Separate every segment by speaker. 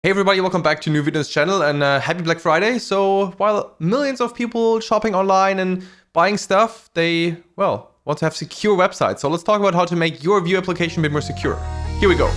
Speaker 1: Hey everybody, welcome back to new videos channel and happy Black Friday. So while millions of people shopping online and buying stuff, they, well, want to have secure websites. So let's talk about how to make your Vue application a bit more secure. Here we go.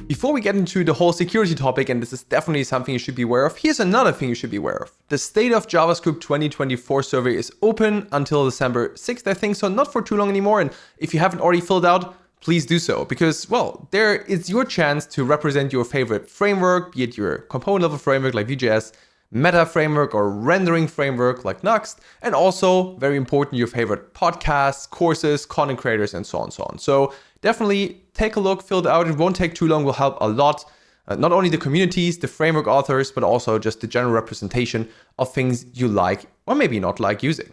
Speaker 1: Before we get into the whole security topic, and this is definitely something you should be aware of, here's another thing you should be aware of. The State of JavaScript 2024 survey is open until December 6th, I think, so not for too long anymore. And if you haven't already filled out, please do so, because, well, there is your chance to represent your favorite framework, be it your component level framework like Vue.js, meta framework, or rendering framework like Nuxt, and also, very important, your favorite podcasts, courses, content creators, and so on and so on. So definitely take a look, fill it out. It won't take too long, will help a lot. Not only the communities, the framework authors, but also just the general representation of things you like or maybe not like using.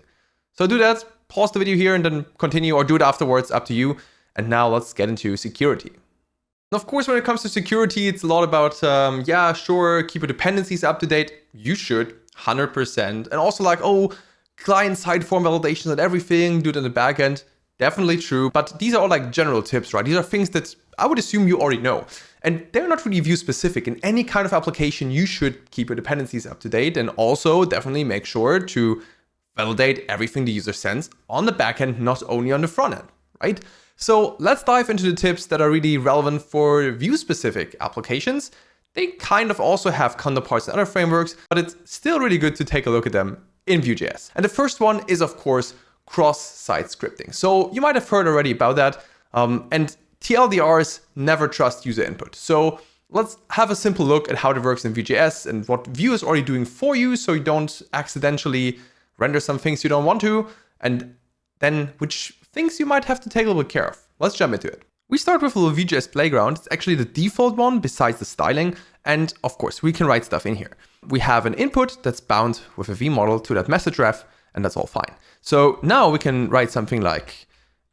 Speaker 1: So do that, pause the video here and then continue, or do it afterwards, up to you. And now let's get into security. And of course, when it comes to security, it's a lot about, yeah, sure, keep your dependencies up to date. You should, 100%. And also like, oh, client-side form validations and everything, do it in the backend. Definitely true, but these are all like general tips, right? These are things that I would assume you already know. And they're not really Vue specific. In any kind of application, you should keep your dependencies up to date, and also definitely make sure to validate everything the user sends on the backend, not only on the front end, right? So let's dive into the tips that are really relevant for Vue specific applications. They kind of also have counterparts in other frameworks, but it's still really good to take a look at them in Vue.js. And the first one is, of course, cross-site scripting. So you might have heard already about that. And TLDRs never trust user input. So let's have a simple look at how it works in Vue.js and what Vue is already doing for you, so you don't accidentally render some things you don't want to, and then which things you might have to take a little bit care of. Let's jump into it. We start with a little Vue.js playground. It's actually the default one besides the styling. And of course, we can write stuff in here. We have an input that's bound with a V model to that message ref, and that's all fine. So now we can write something like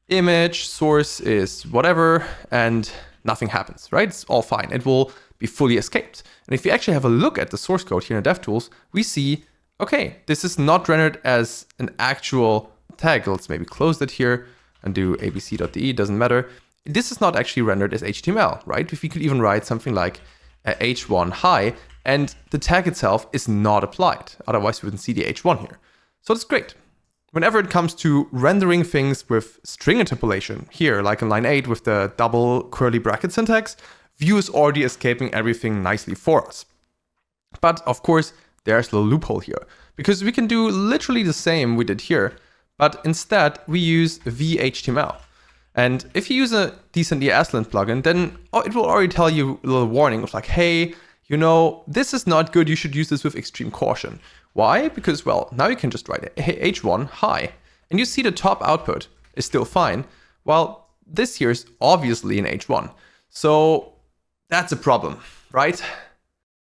Speaker 1: image source is whatever, and nothing happens, right? It's all fine. It will be fully escaped. And if you actually have a look at the source code here in DevTools, we see, okay, this is not rendered as an actual tag. Let's maybe close that here and do abc.de, doesn't matter. This is not actually rendered as HTML, right? If we could even write something like h1 hi, and the tag itself is not applied. Otherwise, we wouldn't see the h1 here. So that's great. Whenever it comes to rendering things with string interpolation, here, like in line 8 with the double curly bracket syntax, Vue is already escaping everything nicely for us. But of course, there's a little loophole here, because we can do literally the same we did here, but instead we use vHTML. And if you use a decent ESLint plugin, then it will already tell you a little warning of like, hey, you know, this is not good. You should use this with extreme caution. Why? Because, well, now you can just write h1 hi, and you see the top output is still fine, while this here is obviously an h1. So that's a problem, right?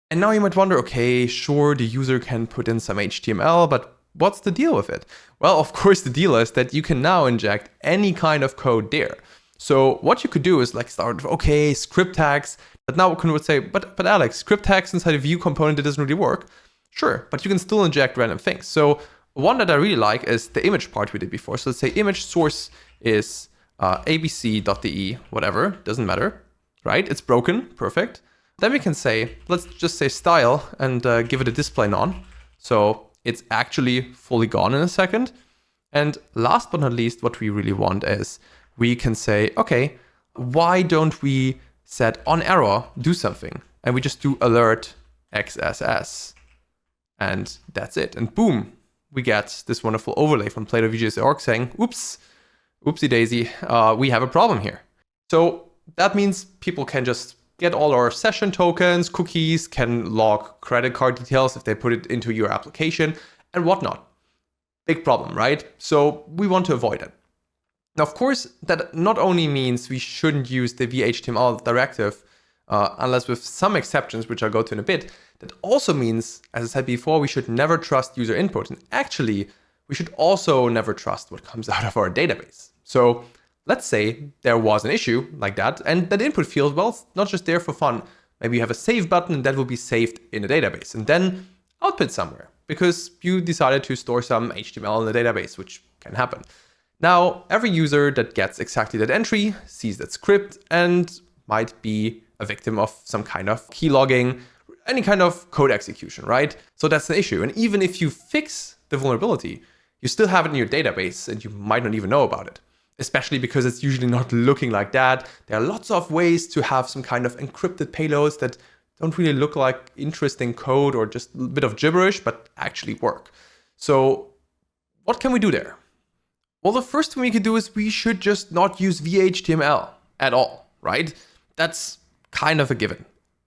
Speaker 1: And now you might wonder, okay, sure, the user can put in some HTML, but what's the deal with it? Well, of course, the deal is that you can now inject any kind of code there. So what you could do is like start with, okay, script tags, but now one would say, but Alex, script tags inside a Vue component, that doesn't really work. Sure, but you can still inject random things. So one that I really like is the image part we did before. So let's say image source is abc.de, whatever, doesn't matter, right? It's broken, perfect. Then we can say, let's just say style and give it a display none. So it's actually fully gone in a second. And last but not least, what we really want is we can say, okay, why don't we set on error, do something? And we just do alert XSS. And that's it. And boom, we get this wonderful overlay from Play.Vue.js.org saying, oops, oopsie daisy, we have a problem here. So that means people can just get all our session tokens, cookies, can log credit card details if they put it into your application and whatnot. Big problem, right? So we want to avoid it. Now, of course, that not only means we shouldn't use the vHTML directive, unless with some exceptions, which I'll go to in a bit. That also means, as I said before, we should never trust user input. And actually, we should also never trust what comes out of our database. So let's say there was an issue like that, and that input field, well, it's not just there for fun. Maybe you have a save button, and that will be saved in a database, and then output somewhere, because you decided to store some HTML in the database, which can happen. Now, every user that gets exactly that entry sees that script and might be a victim of some kind of keylogging, any kind of code execution, right? So that's an issue. And even if you fix the vulnerability, you still have it in your database and you might not even know about it, especially because it's usually not looking like that. There are lots of ways to have some kind of encrypted payloads that don't really look like interesting code or just a bit of gibberish, but actually work. So what can we do there? Well, the first thing we could do is we should just not use VHTML at all, right? That's kind of a given.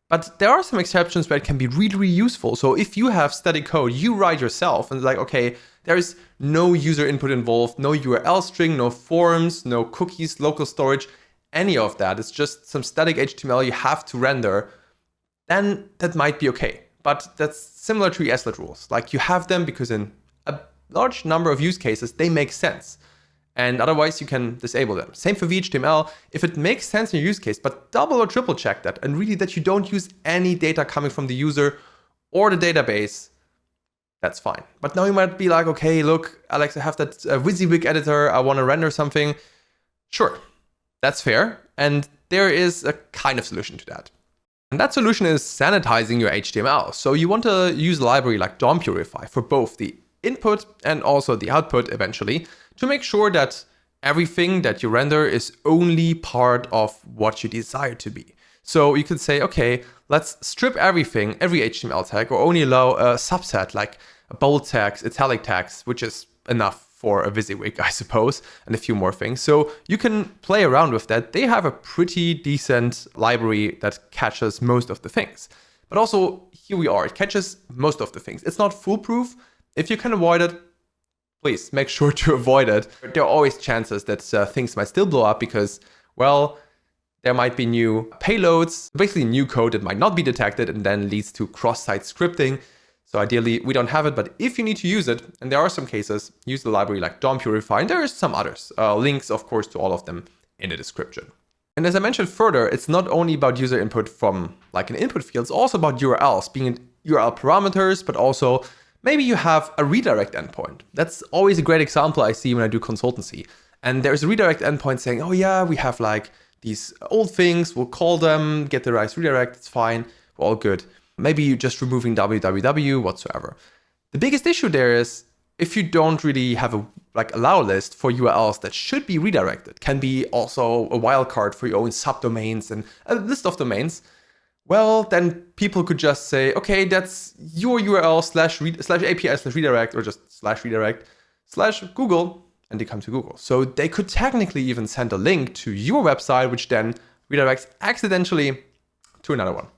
Speaker 1: But there are some exceptions where it can be really, really useful. So if you have static code you write yourself and like, okay, there is no user input involved, no URL string, no forms, no cookies, local storage, any of that. It's just some static HTML you have to render, then that might be okay. But that's similar to ESLint rules. Like you have them because in a large number of use cases, they make sense. And otherwise you can disable them. Same for VHTML. If it makes sense in your use case, but double or triple check that, and really that you don't use any data coming from the user or the database, that's fine. But now you might be like, okay, look, Alex, I have that WYSIWYG editor, I want to render something. Sure, that's fair. And there is a kind of solution to that. And that solution is sanitizing your HTML. So you want to use a library like DOM Purify for both the input and also the output eventually, to make sure that everything that you render is only part of what you desire to be. So you could say, okay, let's strip everything, every HTML tag, or only allow a subset like a bold tags, italic tags, which is enough for a WYSIWYG, I suppose, and a few more things. So you can play around with that. They have a pretty decent library that catches most of the things. But also, here we are, it catches most of the things. It's not foolproof. If you can avoid it, please make sure to avoid it. There are always chances that things might still blow up because, well, there might be new payloads, basically new code that might not be detected and then leads to cross-site scripting. So ideally, we don't have it, but if you need to use it, and there are some cases, use the library like DOM Purify, and there are some others. Links, of course, to all of them in the description. And as I mentioned further, it's not only about user input from like an input field, it's also about URLs, being URL parameters, but also maybe you have a redirect endpoint. That's always a great example I see when I do consultancy. And there's a redirect endpoint saying, oh yeah, we have like these old things, we'll call them, get the right redirect, it's fine, we're all good. Maybe you're just removing www whatsoever. The biggest issue there is if you don't really have a allow list for URLs that should be redirected, can be also a wildcard for your own subdomains and a list of domains. Well, then people could just say, okay, that's your URL slash API slash redirect, or just slash redirect slash Google, and they come to Google. So they could technically even send a link to your website, which then redirects accidentally to another one.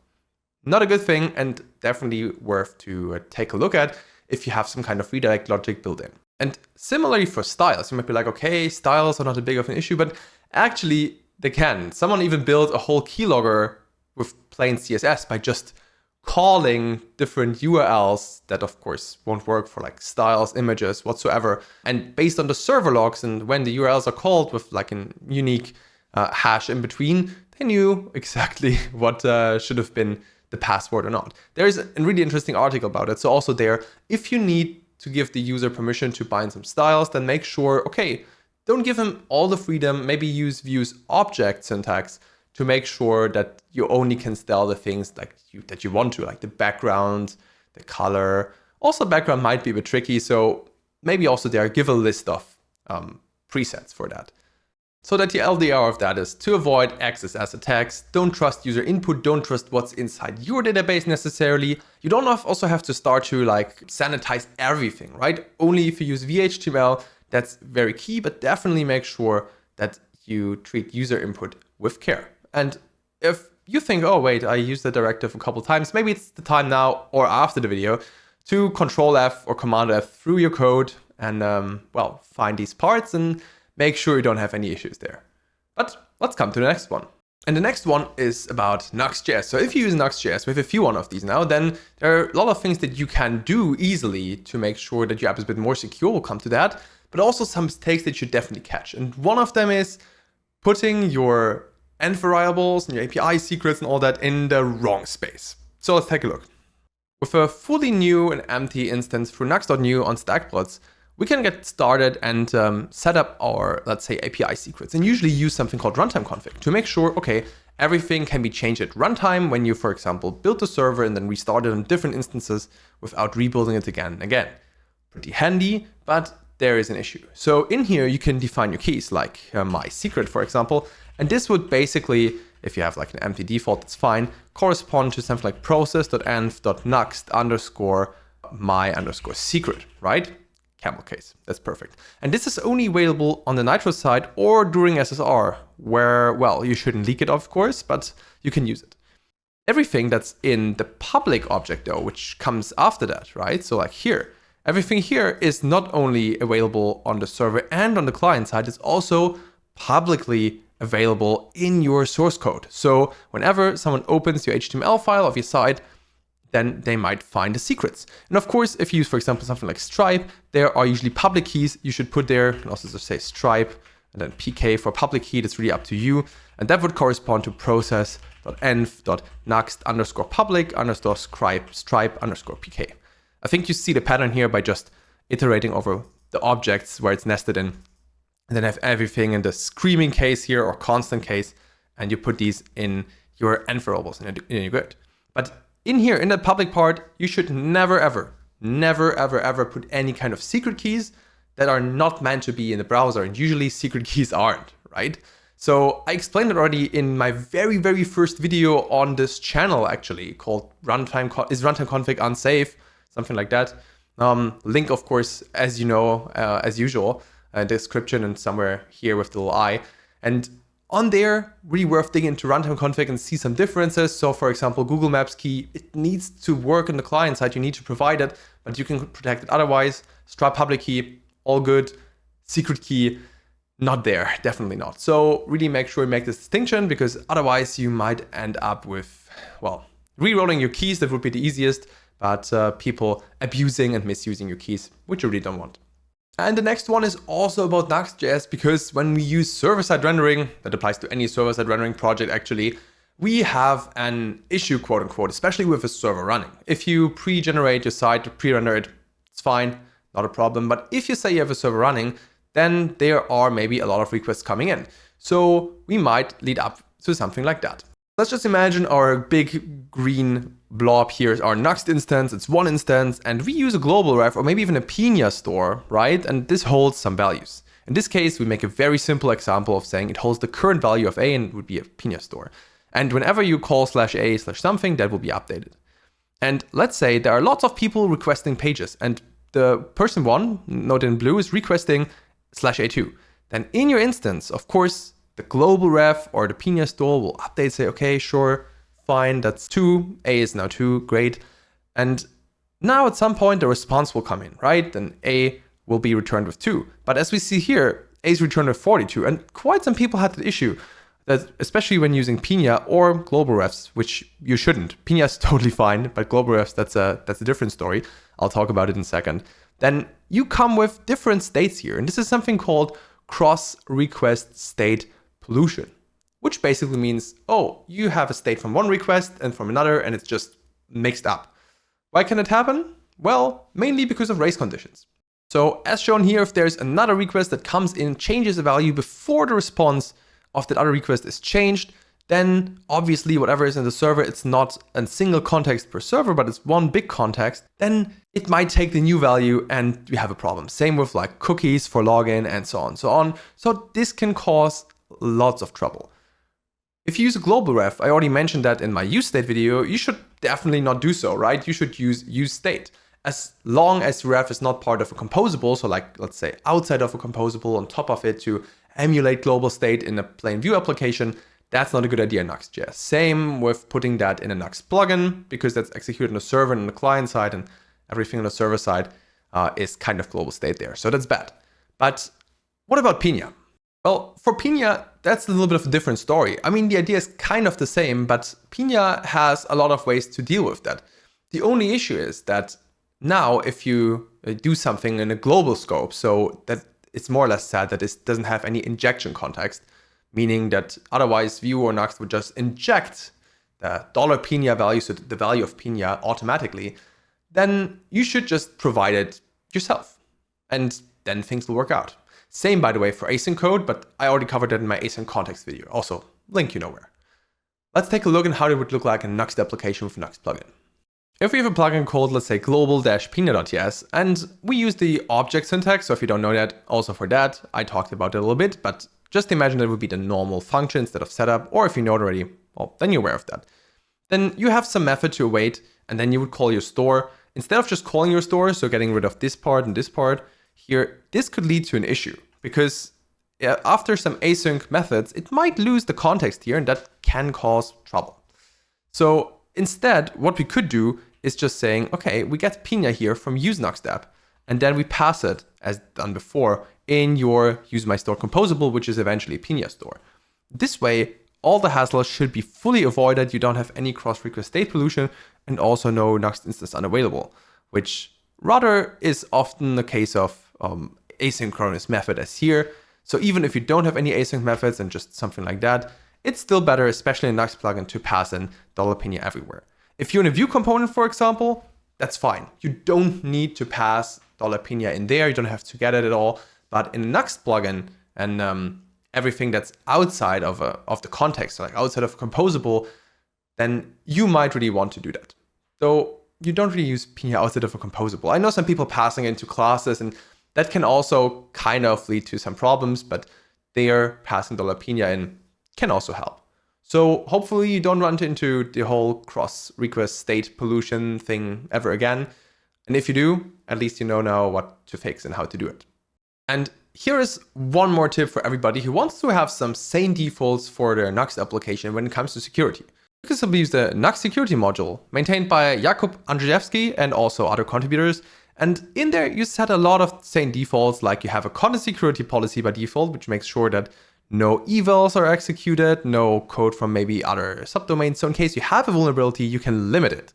Speaker 1: Not a good thing, and definitely worth to take a look at if you have some kind of redirect logic built in. And similarly for styles, you might be like, okay, styles are not a big of an issue, but actually they can. Someone even built a whole keylogger with plain CSS by just calling different URLs that of course won't work for like styles, images, whatsoever. And based on the server logs and when the URLs are called with like a unique hash in between, they knew exactly what should have been the password or not. There is a really interesting article about it. So also there, if you need to give the user permission to bind some styles, then make sure, okay, don't give him all the freedom, maybe use Vue's object syntax to make sure that you only can style the things that you want to, like the background, the color. Also background might be a bit tricky, so maybe also there give a list of presets for that. So that the LDR of that is to avoid access as attacks, don't trust user input, don't trust what's inside your database necessarily. You don't also have to start to like sanitize everything, right? Only if you use VHTML, that's very key, but definitely make sure that you treat user input with care. And if you think, oh wait, I used the directive a couple times, maybe it's the time now or after the video to Control F or Command F through your code and well, find these parts and make sure you don't have any issues there. But let's come to the next one. And the next one is about Nuxt.js. So if you use Nuxt.js, we have a few one of these now, then there are a lot of things that you can do easily to make sure that your app is a bit more secure. We'll come to that, but also some mistakes that you definitely catch. And one of them is putting your end variables and your API secrets and all that in the wrong space. So let's take a look. With a fully new and empty instance through Nuxt.new on Stackplots, we can get started and set up our, let's say, API secrets, and usually use something called runtimeConfig to make sure, okay, everything can be changed at runtime when you, for example, build the server and then restart it on different instances without rebuilding it again and again. Pretty handy, but there is an issue. So in here, you can define your keys, like my secret, for example, and this would basically, if you have like an empty default, that's fine, correspond to something like process.env.nuxt_my_secret, right? Camel case, that's perfect. And this is only available on the Nitro side or during SSR, where, well, you shouldn't leak it, of course, but you can use it. Everything that's in the public object though, which comes after that, right? So like here, everything here is not only available on the server and on the client side, it's also publicly available in your source code. So whenever someone opens your HTML file of your site, then they might find the secrets. And of course, if you use, for example, something like Stripe, there are usually public keys you should put there. You can also just say Stripe and then PK for public key. That's really up to you. And that would correspond to process.env.nuxt_public_stripe_PK. I think you see the pattern here by just iterating over the objects where it's nested in, and then have everything in the screaming case here or constant case, and you put these in your env variables and you're good. But in here, in the public part, you should never, ever put any kind of secret keys that are not meant to be in the browser. And usually secret keys aren't, right? So I explained it already in my very first video on this channel, actually, called Is runtimeConfig unsafe? Something like that. Link, of course, as you know, as usual, description and somewhere here with the little I. And on there, really worth digging into runtimeConfig and see some differences. So for example, Google Maps key, it needs to work on the client side. You need to provide it, but you can protect it otherwise. Stripe public key, all good. Secret key, not there, definitely not. So really make sure you make this distinction, because otherwise you might end up with, well, re-rolling your keys. That would be the easiest, but people abusing and misusing your keys, which you really don't want. And the next one is also about Nuxt.js, because when we use server-side rendering, that applies to any server-side rendering project actually, we have an issue, quote unquote, especially with a server running. If you pre-generate your site, pre-render it, it's fine, not a problem. But if you say you have a server running, then there are maybe a lot of requests coming in. So we might lead up to something like that. Let's just imagine our big green blob here is our Nuxt instance. It's one instance, and we use a global ref or maybe even a Pinia store, right? And this holds some values. In this case, we make a very simple example of saying it holds the current value of A and it would be a Pinia store. And whenever you call /a/something, that will be updated. And let's say there are lots of people requesting pages, and the person one, noted in blue, is requesting /a2. Then in your instance, of course, the global ref or the Pinia store will update, say, okay, sure, fine, that's 2, A is now 2, great. And now at some point the response will come in, right? Then A will be returned with 2. But as we see here, A is returned with 42. And quite some people had the issue that, especially when using Pinia or global refs, which you shouldn't. Pinia is totally fine, but global refs, that's a different story. I'll talk about it in a second. Then you come with different states here. And this is something called cross-request state pollution, which basically means, oh, you have a state from one request and from another, and it's just mixed up. Why can it happen? Well, mainly because of race conditions. So as shown here, if there's another request that comes in, changes a value before the response of that other request is changed, then obviously whatever is in the server, it's not a single context per server, but it's one big context, then it might take the new value and you have a problem. Same with like cookies for login and so on, so on. So this can cause lots of trouble. If you use a global ref, I already mentioned that in my useState video, you should definitely not do so, right? You should use useState. As long as your ref is not part of a composable, so like, let's say outside of a composable on top of it to emulate global state in a plain Vue application, that's not a good idea in Nuxt.js. Same with putting that in a Nuxt plugin, because that's executed on the server and on the client side, and everything on the server side is kind of global state there. So that's bad. But what about Pinia? Well, for Pinia, that's a little bit of a different story. I mean, the idea is kind of the same, but Pinia has a lot of ways to deal with that. The only issue is that now if you do something in a global scope, so that it's more or less said that it doesn't have any injection context, meaning that otherwise Vue or Nuxt would just inject the $Pinia value, so the value of Pinia automatically, then you should just provide it yourself. And then things will work out. Same, by the way, for async code, but I already covered that in my async context video. Also, link you know where. Let's take a look at how it would look like in Nuxt application with Nuxt plugin. If we have a plugin called, let's say, global-pinia.ts, and we use the object syntax, so if you don't know that, also for that, I talked about it a little bit, but just imagine that it would be the normal function instead of setup, or if you know it already, well, then you're aware of that. Then you have some method to await, and then you would call your store. Instead of just calling your store, so getting rid of this part and this part, here, this could lead to an issue, because after some async methods, it might lose the context here, and that can cause trouble. So instead, what we could do is just saying, okay, we get Pinia here from use Nuxt app, and then we pass it, as done before, in your use my store composable, which is eventually Pinia store. This way, all the hassle should be fully avoided. You don't have any cross-request state pollution, and also no Nuxt instance unavailable, which rather is often the case of asynchronous method as here. So even if you don't have any async methods and just something like that, it's still better, especially in Nuxt plugin, to pass in $Pinia everywhere. If you're in a Vue component, for example, that's fine. You don't need to pass $Pinia in there. You don't have to get it at all. But in a Nuxt plugin and everything that's outside of the context, so like outside of composable, then you might really want to do that. Though you don't really use Pinia outside of a composable. I know some people passing into classes, and that can also kind of lead to some problems, but there passing $Pinia in can also help. So hopefully you don't run into the whole cross-request state pollution thing ever again. And if you do, at least you know now what to fix and how to do it. And here is one more tip for everybody who wants to have some sane defaults for their Nuxt application when it comes to security. You can simply use the Nuxt security module maintained by Jakub Andrzejewski and also other contributors. And in there, you set a lot of sane defaults, like you have a content security policy by default, which makes sure that no evals are executed, no code from maybe other subdomains. So in case you have a vulnerability, you can limit it.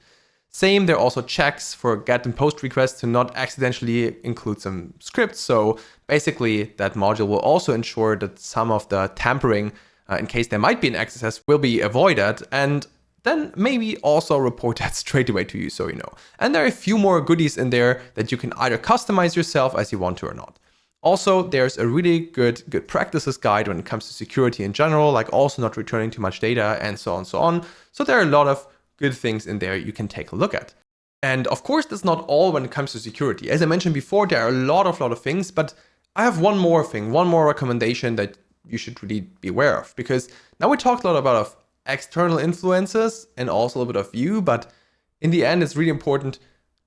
Speaker 1: Same, there are also checks for get and post requests to not accidentally include some scripts. So basically, that module will also ensure that some of the tampering, in case there might be an XSS, will be avoided. And then maybe also report that straight away to you, so you know. And there are a few more goodies in there that you can either customize yourself as you want to or not. Also, there's a really good practices guide when it comes to security in general, like also not returning too much data and so on and so on. So there are a lot of good things in there you can take a look at. And of course, that's not all when it comes to security. As I mentioned before, there are a lot of things, but I have one more recommendation that you should really be aware of, because now we talked a lot about external influences and also a little bit of Vue, but in the end, it's really important.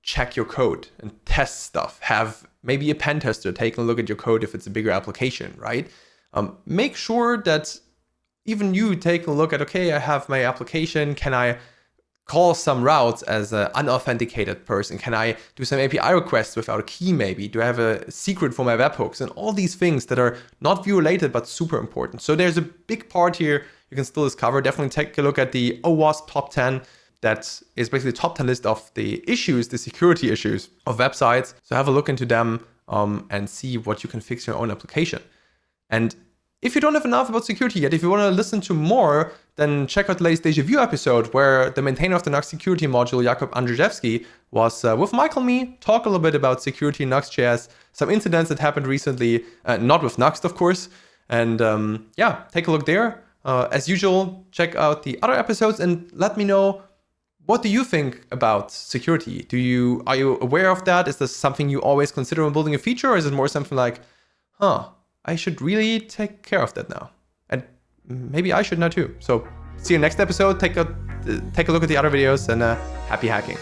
Speaker 1: Check your code and test stuff. Have maybe a pen tester taking a look at your code if it's a bigger application, right? Make sure that even you take a look at, okay, I have my application. Can I call some routes as an unauthenticated person? Can I do some API requests without a key maybe? Do I have a secret for my webhooks? And all these things that are not Vue related, but super important. So there's a big part here you can still discover. Definitely take a look at the OWASP top 10. That is basically the top 10 list of the issues, the security issues of websites. So have a look into them and see what you can fix in your own application. And if you don't have enough about security yet, if you want to listen to more, then check out the latest DejaVue episode where the maintainer of the Nuxt security module, Jakub Andrzejewski, was with Michael and me, talk a little bit about security in Nuxt.js, some incidents that happened recently, not with Nuxt, of course. And yeah, take a look there. As usual, check out the other episodes and let me know, what do you think about security? Are you aware of that? Is this something you always consider when building a feature? Or is it more something like, I should really take care of that now? And maybe I should now too. So see you next episode. Take a look at the other videos and happy hacking.